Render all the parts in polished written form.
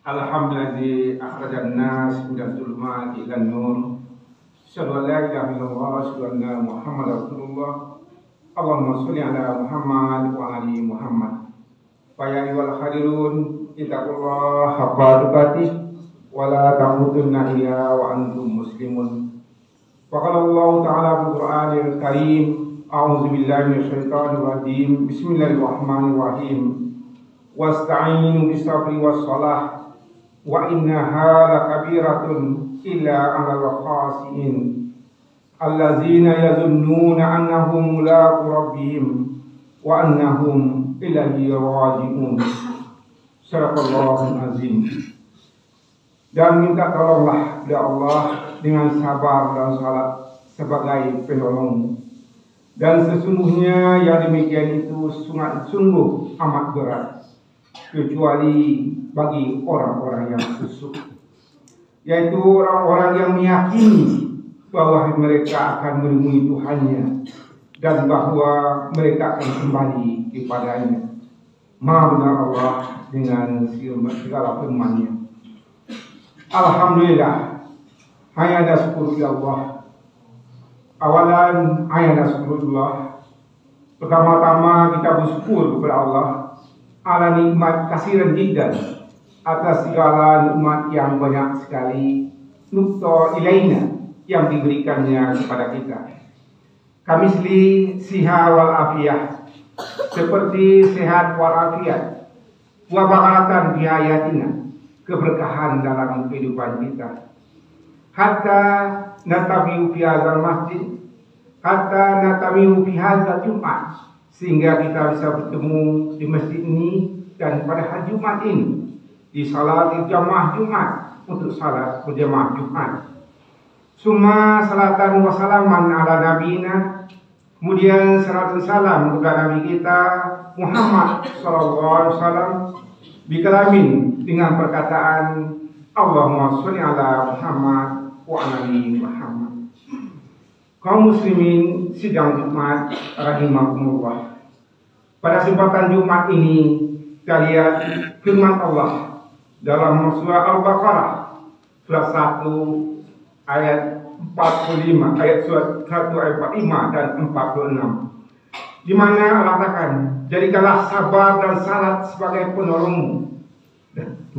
Alhamdulillah akhrajan nas minaz zulumati ilan nur. Asyhadu an la ilaha illallah wa asyhadu anna Muhammadar Rasulullah. Allahumma sholli ala Muhammad wa ala ali Muhammad. Fa ya ayyuhal hadirun ittaqullaha haqqa tuqatih wa la tamutunna illa wa antum muslimun. Wa qala Allah ta'ala fil Qur'anil Karim, a'udzu billahi minasyaitonir rajim. Bismillahirrahmanirrahim. Wasta'inu bis-sabri was-shalah wa innaha lakabiratun illa 'alal khashi'in allazina yadhunnuna annahum mulaqu rabbihim wa annahum ilaihi raji'un. Shadaqallahul azim. Dan minta tolonglah kepada Allah dengan sabar dan salat sebagai penolong. Dan sesungguhnya yang demikian itu sungguh amat berat, kecuali bagi orang-orang yang khusyuk, yaitu orang-orang yang meyakini bahwa mereka akan menemui Tuhannya dan bahwa mereka akan kembali kepadanya. Maha benar Allah dengan segala firman-Nya. Alhamdulillah, hanya ada syukur Allah. Awalan hanya ada syukur Allah. Pertama-tama kita bersyukur kepada Allah ala nikmat kasiran jiddan, atas segala nikmat yang banyak sekali, nukta ilaina yang diberikannya kepada kita. Kamisli siha wal afiyah, seperti sehat wal afiyat, wa barakatan fi hayatina, keberkahan dalam kehidupan kita. Hatta natabiu fi hadzal masjid, hatta natabiu fi hadzal Jumat, sehingga kita bisa bertemu di masjid ini dan pada hari Jumat ini, di salat jamaah Jumat, untuk salat berjamaah Jumat. Summa salatan wa salaman ala nabiyina, kemudian salatu salam kepada Nabi kita Muhammad sallallahu alaihi wasallam, bikalamin, dengan perkataan Allahumma sholli ala Muhammad wa ala ali Muhammad. Kaum muslimin sidang Jumat rahimakumullah. Pada kesempatan Jumat ini kita lihat firman Allah dalam surah Al-Baqarah surat 1 ayat 45, ayat surat 1 ayat 45 dan 46, di mana Allah katakan, jadikanlah sabar dan salat sebagai penolongmu,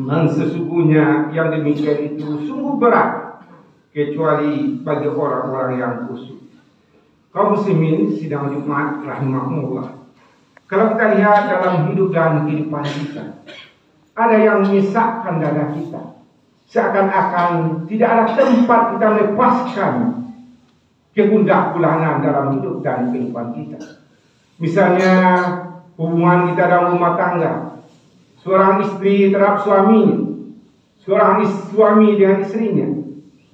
dan sesungguhnya yang demikian itu sungguh berat, kecuali bagi orang-orang yang khusyuk. Kaum muslimin sidang Jumat rahimahumullah. Kalau kita lihat dalam hidup dan kehidupan kita, ada yang menyesakkan dada kita, seakan-akan tidak ada tempat kita melepaskan kegundah gulanan dalam hidup dan kehidupan kita. Misalnya hubungan kita dalam rumah tangga, seorang istri terhadap suaminya, seorang suami dengan istrinya,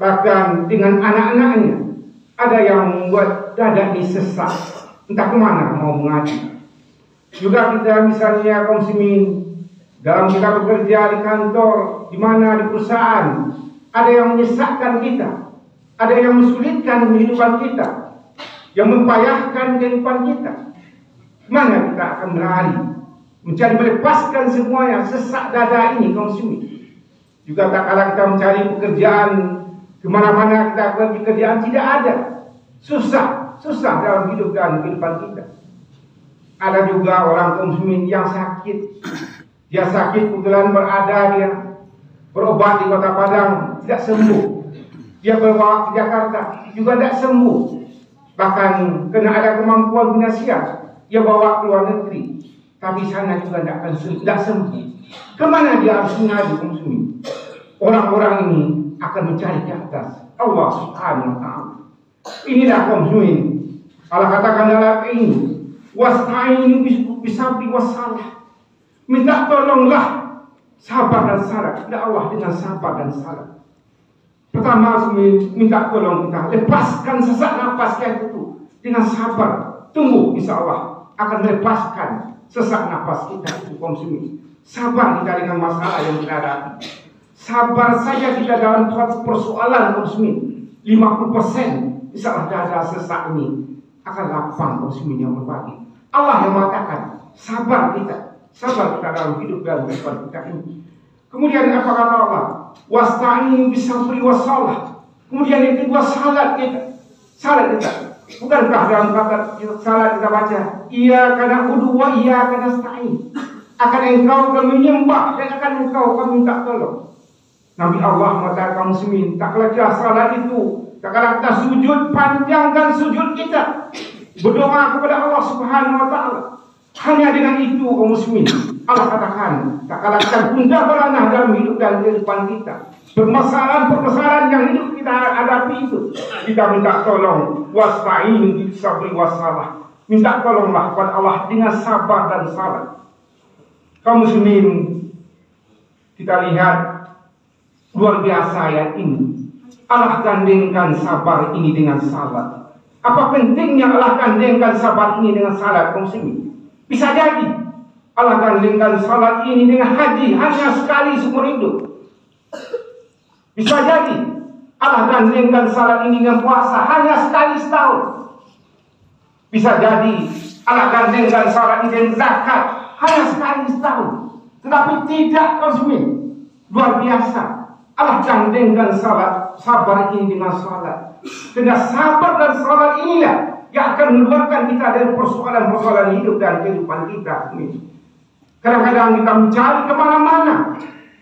bahkan dengan anak-anaknya. Ada yang membuat dada ini sesak, entah kemana mau mengaji. Juga kita misalnya kaum muslimin, dalam kita bekerja di kantor, di mana di perusahaan, ada yang menyesakkan kita, ada yang mensulitkan kehidupan kita, yang mempayahkan kehidupan kita. Mana kita akan berlari, mencari melepaskan semuanya sesak dada ini, kaum muslimin. Juga tak kalah kita mencari pekerjaan, kemana-mana kita pergi pekerjaan tidak ada, susah dalam hidup dan kehidupan kita. Ada juga orang kaum muslimin yang sakit. Dia sakit, kebetulan berada, dia berobat di Kota Padang, tidak sembuh. Dia berbawa ke Jakarta, juga tidak sembuh. Bahkan kena ada kemampuan finansial, dia bawa ke luar negeri, tapi sana juga tidak sembuh. Kemana dia harus mengadu, kaum muslimin? Orang-orang ini akan mencari ke atas Allah Subhanahu wa ta'ala. Inilah kaum muslimin, Allah katakan dalam ini, wasta'inu bisabri wassalah, minta tolonglah sabar dan salat kepada Allah dengan sabar dan salat. Pertama, minta tolong kita lepaskan sesak nafas kita itu dengan sabar. Tunggu, insya Allah akan melepaskan sesak nafas kita itu, kaum muslimin. Sabar kita dengan masalah yang kita hadapi. Sabar saja kita dalam suatu persoalan, kaum muslimin, 50% insya Allah dada sesak ini akan lapang, kaum muslimin yang berbagi. Allah yang mengatakan sabar kita dalam hidup dan kehidupan kita ini. Kemudian apa kata Allah? Wasta'inu bisabri wassalah. Kemudian yang kedua salat kita. Salat kita. Bukankah dalam kata salat kita baca, iyyaka na'budu wa iyyaka nasta'in. Akan engkau kami menyembah dan akan engkau kami minta tolong. Nabi Allah mengatakan muslimin, tak kalah kita salat itu, tak kalah kita sujud, panjangkan sujud kita, berdoa kepada Allah Subhanahu wa taala. Hanya dengan itu kaum muslimin, Allah katakan, tak kalah kita gundah beranah dalam hidup dan kehidupan kita. Permasalahan-permasalahan yang hidup kita hadapi itu, kita minta tolong. Wasta'inu bisabri wassalah. Minta tolonglah kepada Allah dengan sabar dan salat. Kaum muslimin, kita lihat luar biasa ayat ini. Allah gandengkan sabar ini dengan salat. Apa pentingnya Allah gandengkan sabar ini dengan salat, kaum muslimin? Bisa jadi Allah gandengkan salat ini dengan haji hanya sekali seumur hidup. Bisa jadi Allah gandengkan salat ini dengan puasa hanya sekali setahun. Bisa jadi Allah gandengkan salat ini dengan zakat hanya sekali setahun. Tetapi tidak, konsumen. Luar biasa. Allah gandengkan sabar ini dengan salat. Dengan sabar dan salat inilah yang akan mengeluarkan kita dari persoalan-persoalan hidup dan kehidupan kita. Kadang-kadang kita mencari kemana-mana.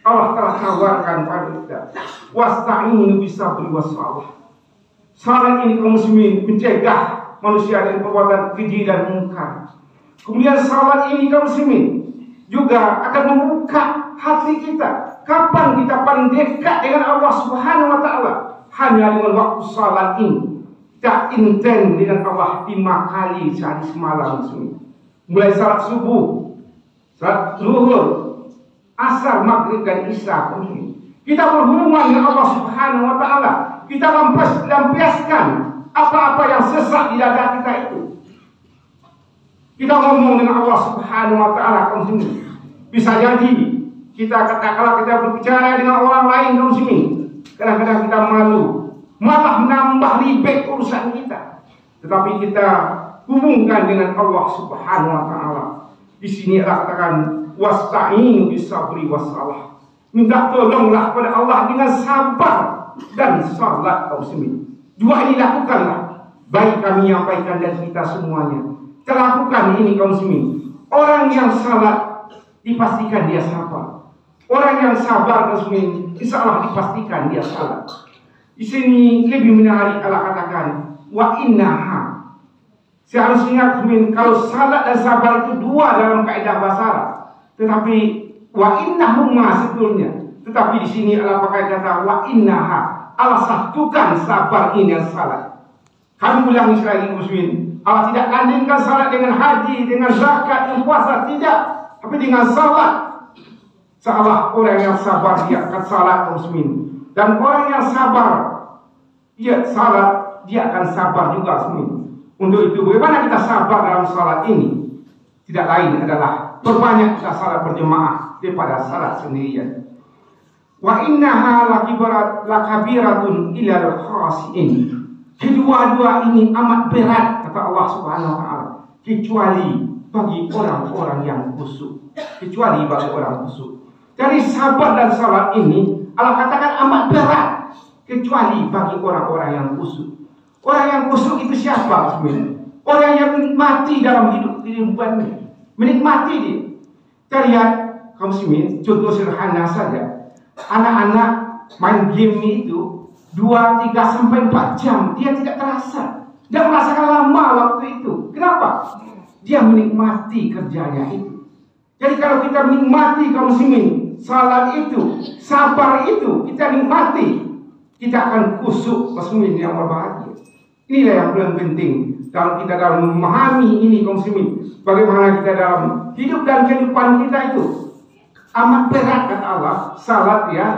Allah telah tawarkan pada kita. Wasta'inu bisabri wassalah. Salat ini kaum muslimin mencegah manusia dari perbuatan keji dan mungkar. Kemudian salat ini kaum muslimin juga akan membuka hati kita. Kapan kita paling dekat dengan Allah Subhanahu wa taala? Hanya dengan waktu salat ini. Kita intens dengan Allah 5 kali sehari semalam muslimin. Mulai salat subuh, salat zuhur, asar, maghrib dan isya. Kita berhubungan dengan Allah Subhanahu wa taala. Kita lampiaskan apa-apa yang sesak di dada kita itu. Kita ngomong dengan Allah Subhanahu wa taala, kaum muslimin. Bisa jadi kita katakanlah kita berbicara dengan orang lain, kaum muslimin. Kadang-kadang kita malu, malah menambah ribet urusan kita. Tetapi kita hubungkan dengan Allah Subhanahu wa taala. Di sini Allah katakan wasta'inu bisabri wassalah. Minta tolonglah kepada Allah dengan sabar dan salat, kaum muslimin. Dua ini lakukanlah. Baik kami nyampaikan dan kita semuanya. Terlakukan ini, kaum muslimin. Orang yang salat dipastikan dia sabar. Orang yang sabar, kaum muslimin, insya Allah dipastikan dia salat. Di sini lebih menarik Allah katakan wa innaha. Seharusnya kalau salat dan sabar itu dua dalam kaidah bahasa Arab. Tetapi wa innahuma sebetulnya. Tetapi di sini Allah pakai kata wa innaha. Allah satukan sabar ini dan salat. Kami ulangi sekali lagi, muslimin. Allah tidak gandengkan salat dengan haji, dengan zakat, dengan puasa, tidak. Tapi dengan salat. Seolah orang yang sabar dia akan salat, muslimin. Dan orang yang sabar, dia salat, dia akan sabar juga, muslimin. Untuk itu, bagaimana kita sabar dalam salat ini? Tidak lain adalah perbanyak kita salat berjemaah daripada salat sendirian. Wa innaha lakabiratun ilal khasiin. Kedua-dua ini amat berat, kata Allah Subhanahu wa taala, kecuali bagi orang-orang yang khusyuk. Kecuali bagi orang khusyuk. Jadi sabar dan salat ini Allah katakan amat berat, kecuali bagi orang-orang yang khusyuk. Orang yang khusyuk itu siapa sebenarnya? Orang yang menikmati dalam hidup kehidupannya. Menikmati dia. Kita lihat, kaum muslimin, contoh sederhana saja. Anak-anak main game itu 2, 3 sampai 4 jam, dia tidak terasa. Dia merasakan lama waktu itu. Kenapa? Dia menikmati kerjanya itu. Jadi kalau kita menikmati, kaum muslimin, salat itu, sabar itu, kita nikmati, kita akan khusyuk, muslimin yang berbahagia. Inilah yang paling penting kalau kita dalam memahami ini, kaum muslimin. Bagaimana kita dalam hidup dan kehidupan kita itu amat berat, kata Allah, salat ya,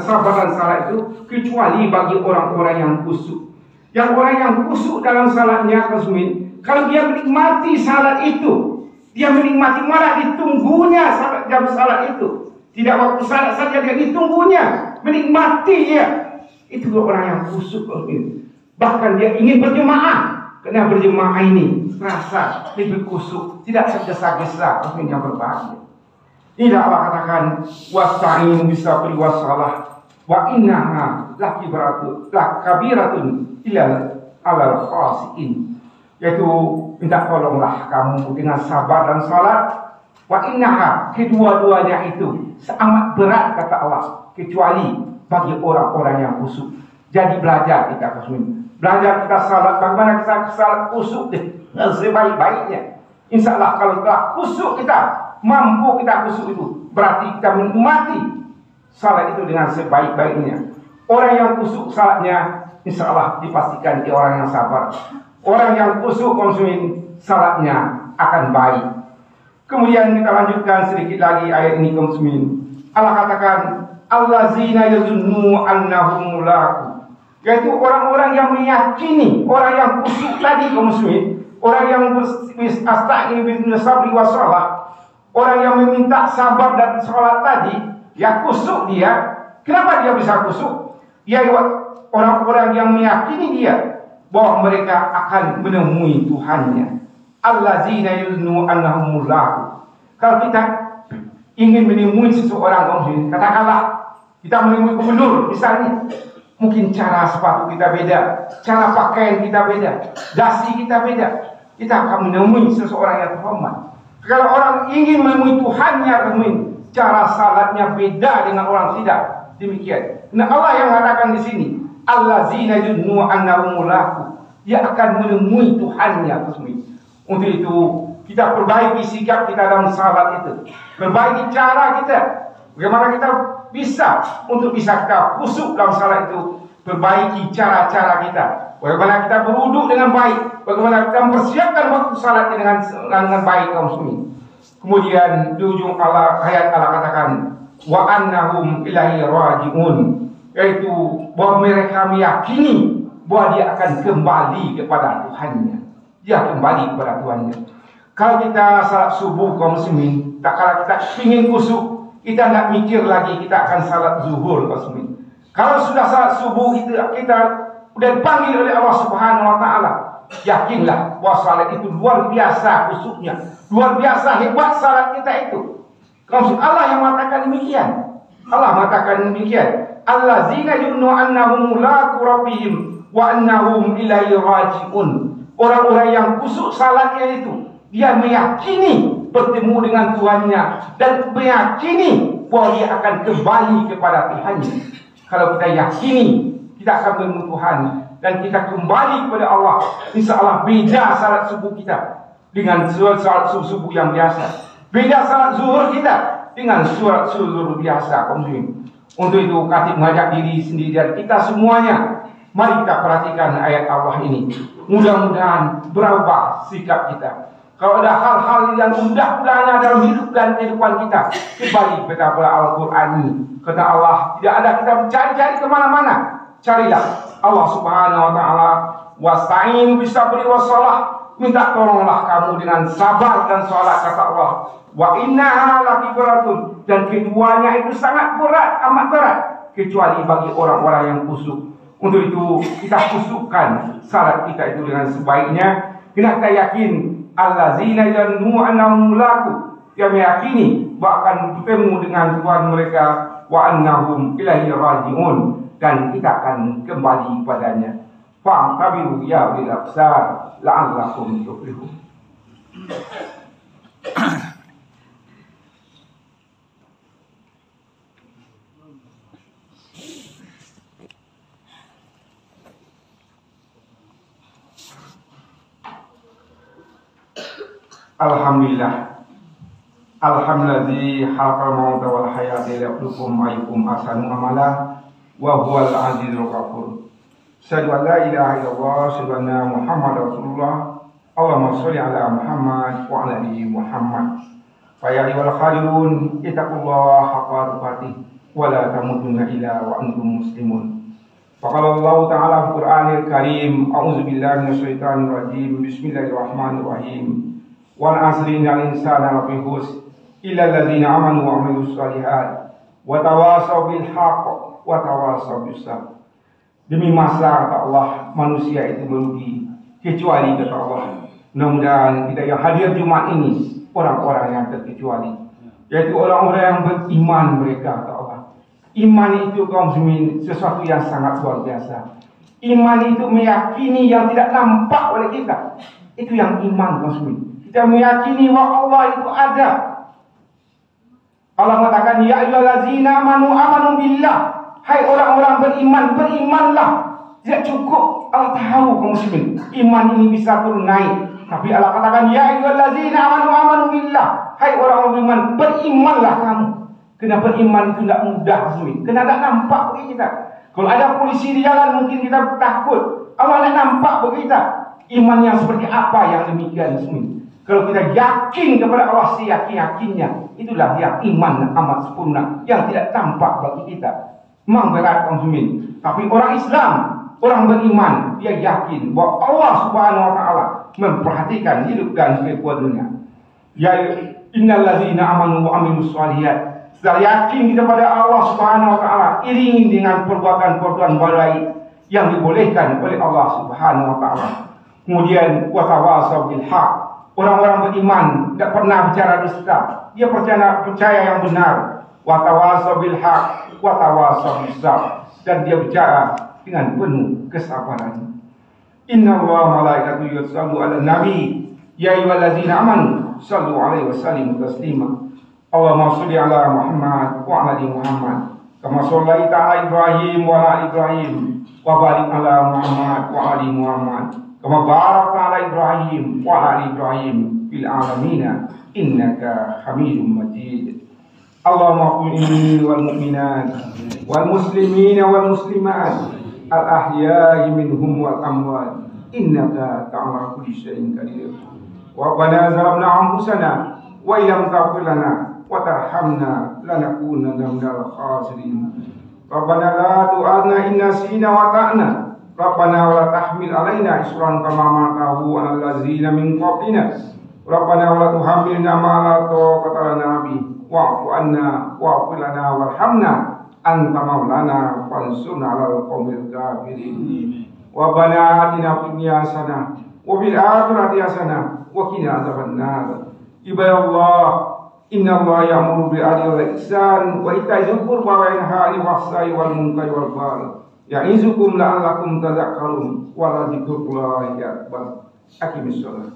sabar dan salat itu, kecuali bagi orang-orang yang khusyuk. Yang orang yang khusyuk dalam salatnya, kaum muslimin, kalau dia menikmati salat itu, dia menikmati, malah ditunggunya jam salat itu. Tidak waktu salat saja, dia ditunggunya, menikmati dia. Itu orang yang khusyuk, kaum muslimin. Bahkan dia ingin berjemaah. Karena berjemaah ini terasa lebih khusyuk, tidak tergesa-gesa, yang berbahagia. Ini Allah katakan wasta'inu bisabri wassalah wa innaha lakabiratun illa alal khasiin, yaitu minta tolonglah kamu dengan sabar dan salat. Wa innaha, kedua-duanya itu sangat berat kata Allah, kecuali bagi orang-orang yang khusyuk. Jadi belajar kita muslimin, belajar kita salat, bagaimana kita salat khusyuk dengan sebaik-baiknya. Insya Allah kalau telah khusyuk kita, mampu kita khusyuk itu, berarti kita menikmati salat itu dengan sebaik-baiknya. Orang yang khusyuk salatnya, insya Allah dipastikan dia orang yang sabar. Orang yang khusyuk muslimin, salatnya akan baik. Kemudian kita lanjutkan sedikit lagi ayat ini kaum muslimin. Allah katakan allazina yazunnu annahum mulaqu, yaitu orang-orang yang meyakini, orang yang khusyuk tadi kaum muslimin, orang yang astagfirullah bin sabri wassalah, orang yang meminta sabar dan salat tadi, ya khusyuk dia. Kenapa dia bisa khusyuk? Ya orang-orang yang meyakini dia bahwa mereka akan menemui Tuhannya. Allazina yazunnu annahum mulaqu. Kalau kita ingin menemui seseorang, katakanlah kita menemui gubernur misalnya, mungkin cara sepatu kita beda, cara pakaian kita beda, dasi kita beda, kita akan menemui seseorang yang terhormat. Kalau orang ingin menemui Tuhannya, cara salatnya beda dengan orang tidak demikian. Nah, Allah yang mengatakan di sini, allazina yazunnu annahum mulaqu, dia akan menemui Tuhannya. Untuk itu kita perbaiki sikap kita dalam salat itu, perbaiki cara kita, bagaimana kita bisa kita khusyuk dalam salat itu, perbaiki cara-cara kita, bagaimana kita berwudu dengan baik, bagaimana kita mempersiapkan waktu salat dengan baik kaum muslimin. Kemudian di ujung ayat Allah katakan wa annahum ilaihi rajiun, yaitu bahwa mereka meyakini bahwa dia akan kembali kepada Tuhannya. Dia kembali kepada Tuhannya. Kalau kita salat subuh kaum muslimin, tak kala kita ingin khusyuk, kita tidak mikir lagi kita akan salat zuhur kaum muslimin. Kalau sudah salat subuh kita sudah dipanggil oleh Allah Subhanahu wa taala, yakinlah bahwa salat itu luar biasa khusyuknya, luar biasa hebat salat kita itu. Kaum Allah yang mengatakan demikian. Allah mengatakan demikian. Allazina yunnu annahum mulaqu rabbihim wa annahum ilaihi rajiun. Orang-orang yang khusyuk salatnya itu, dia meyakini bertemu dengan Tuhannya dan meyakini bahwa dia akan kembali kepada Tuhannya. Kalau kita yakini kita akan bertemu Tuhan dan kita kembali kepada Allah, insya Allah beda salat subuh kita dengan salat subuh yang biasa, beda salat zuhur kita dengan salat zuhur biasa. Untuk itu Khatib mengajak diri sendiri dan kita semuanya, mari kita perhatikan ayat Allah ini. Mudah-mudahan berubah sikap kita. Kalau ada hal-hal yang mudah-mudahan dalam hidup dan kehidupan kita, kembali kepada Al-Quran ini. Kata Allah, tidak ada kita mencari-cari kemana-mana. Carilah Allah Subhanahu wa ta'ala. Wasta'inu bisabri wassalah, minta tolonglah kamu dengan sabar dan salat, kata Allah. Wa innaha lakibaratun, dan keduanya itu sangat berat, amat berat, kecuali bagi orang-orang yang khusyuk. Untuk itu kita khusyukkan salat kita itu dengan sebaiknya. Kita yakin allazina yazunnu annahum mulaqu, yang meyakini bahwa akan bertemu dengan Tuhan mereka, wa annahum ilaihi rajiun, dan kita akan kembali padanya. Fa'tabiru ya ulil absar la'allakum tuflihun. Alhamdulillah, alhamdulillah khalaqal mauta wal hayata liyabluwakum ayyukum ahsanu amala wa huwal azizul ghafur. Asyhadu an la ilaha illallah, asyhadu anna Muhammadar Rasulullah. Allahumma sholli ala Muhammad wa ala ali Muhammad. Fa ya ayyuhal khalidun ittaqullaha haqqa tuqatih wa la tamutunna illa wa antum muslimun. Faqala Allah ta'ala fil Qur'anil Karim, a'udzu billahi minasyaitonir rajim. Bismillahirrahmanirrahim. Wal asri innal insana lafi khusr illa alladzina amanu wa amilus shalihat wa tawasaw bil haqq wa tawasaw bis sabr. Demi masa, kata Allah, manusia itu merugi kecuali, kata Allah. Mudah-mudahan kita yang hadir Jumat ini orang-orang yang terkecuali, yaitu orang-orang yang beriman mereka kepada Allah. Iman itu kaum muslimin sesuatu yang sangat luar biasa. Iman itu meyakini yang tidak nampak oleh kita. Itu yang iman kaum muslimin. Kita meyakini bahwa Allah itu ada. Allah mengatakan, ya ayyuhallazina amanu billah. Hai orang-orang beriman, berimanlah. Tidak cukup Allah tahu kaum muslimin iman ini bisa turun naik. Tapi Allah katakan, ya ayyuhallazina amanu billah. Hai orang-orang beriman, berimanlah kamu. Kena beriman itu tidak mudah muslimin. Kena tidak nampak bagi kita. Kalau ada polisi di jalan mungkin kita takut. Allah tidak nampak bagi kita. Iman yang seperti apa yang demikian muslimin. Kalau kita yakin kepada Allah seyakin-yakinnya, itulah yang iman amat sempurna yang tidak tampak bagi kita. Memang berat kaum muslimin. Tapi orang Islam, orang beriman, dia yakin bahwa Allah Subhanahu wa taala memperhatikan hidup dan kehidupan dunia. Ya innallazina amanu wa amilus shalihat. Setelah yakin kepada Allah Subhanahu wa taala, iringi dengan perbuatan-perbuatan baik yang dibolehkan oleh Allah Subhanahu wa taala. Kemudian watawasaw bil haq. Orang-orang beriman tidak pernah bicara dusta. Dia percaya yang benar. Watawasaw bil haq, watawasaw bis sabr. Dan dia bicara dengan penuh kesabaran. Innallaha malaikatahu yusallu 'alan nabi. Ya ayyuhallazina amanu sallu 'alaihi wa sallimu taslima. Allahumma shalli 'ala Muhammad wa 'ala ali Muhammad. Kama shallaita 'ala Ibrahim wa 'ala ali Ibrahim. Wa barik 'ala Muhammad wa 'ala ali Muhammad. Kama barakta 'ala Ibrahim wa 'ala ali Ibrahim fil 'alamin innaka Hamidum Majid. Allahumma qul wal mu'minat wal muslimin wal muslimat al ahya'i minhum wal amwat innaka ta'ala kulli syai'in qadir. Wa rabbana zalamna anfusana wa illam taghfir lana wa tarhamna lanakunanna minal khasirin. Rabbana la tu'adna in nasina wa ta'na. Rabbana wa la tahmil alaina isran kama hamaltahu 'alal ladzina min qablina. Rabbana wa la tuhammilna ma la taqata lana bihi wa'fu 'anna wa'fu lana warhamna anta maulana fansurna 'alal qaumil kafirin. Rabbana atina fid dunya hasanah wa fil akhirati hasanah wa qina adzabannar. Ibadallah, innallaha ya'muru bil 'adli wal ihsan wa ita'i dzil qurba wa yanha 'anil fahsya'i wal munkari wal baghi. Ya'izukum la'allakum tadhakkarun wa la dzikrullahi akbar. Aqimissalah.